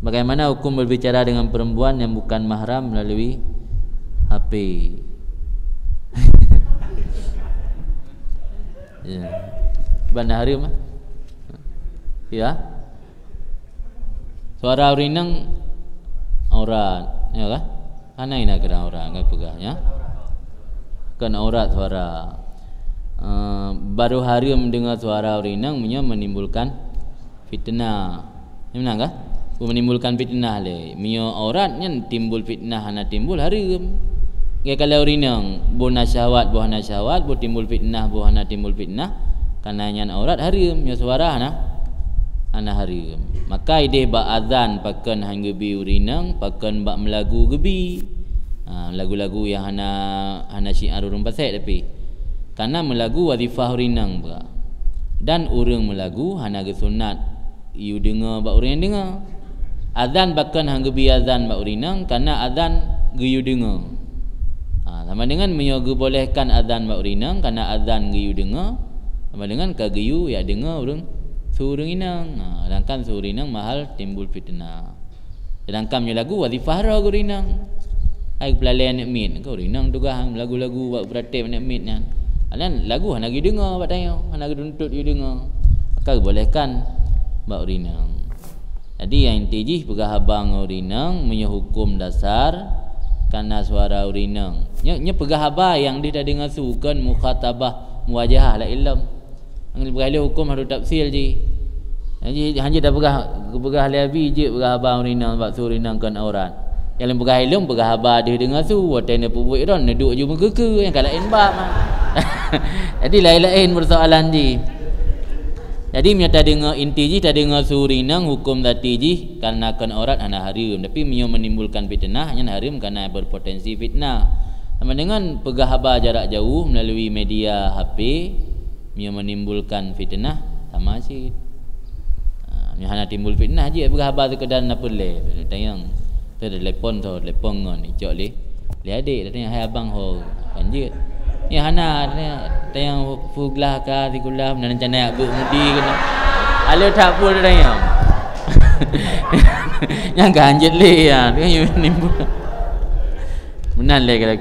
Bagaimana hukum berbicara dengan perempuan yang bukan mahram melalui HP? Ya. Bandar harim. Ya. Suara urinang aurat, ya kan? Kana ina kira aurat enggak pegah ya. Kan aurat suara. Baru harim dengar suara urinang menimbulkan fitnah. Benar enggak? Menimbulkan fitnah le. Mio auratnya timbul fitnah, hana timbul harim. Ya kalau urinang buah syahwat bu timbul fitnah, buah hana timbul fitnah. Kananya aurat harim, ya suara hana harim. Maka ideh ba azan pakan hang gebi urinang, pakan ba melagu gebi. Lagu-lagu yang hana syiar urang pasal tapi karena melagu wazifah urinang ba. Dan urang melagu hana ge sunat. You dengar ba urang dengar. Azan bahkan hang gebi azan ba urinang karena azan geyu dengar. Sama dengan menyogu bolehkan azan ba urinang karena azan geyu dengar. Sama dengan kageyu ya dengar urang surung inang. Sedangkan surinang mahal timbul fitnah. Sedangkan menyo lagu wazifah ra urinang. Ai pelalian nak mit kau urinang tu gah lagu-lagu buat beratim nak mit kan. Alan lagu hana ge dengar ba tayo, hana ge tuntut you dengar. Maka bolehkan ba urinang. Jadi yang tijih pegah abang urinang punya hukum dasar karena suara urinang. Nya pegah abah yang dia dah dengar sukan mukhatabah muwajahah la ilm. Ang beralih hukum harus tafsir je. Jadi hanya dah pegah labi je pegah abang urinang bab urinang kan aurat. Yang pegah ilm pegah abah dia dengar su watena pubuik ron duduk je muka ke yang kalain bab. Jadi lain-lain persoalan je. Jadi menyata dengar inti ji tak dengar surinang hukum tati ji karena kan aurat hana harim tapi menimbulkan fitnah hanya harim karena berpotensi fitnah. Sama dengan pegah haba jarak jauh melalui media HP menimbulkan fitnah sama sih. Hana timbul fitnah je pegah haba sekadar apa le tayang tu telefon ngon icok le adik tanya hai abang ho lanjut. Ya hana tayang fuglah ka tikulah nan rencana bu mudi kena. Ala tak pun tayang. Yang ganjet le ya, dia nimbul. Menan le kalau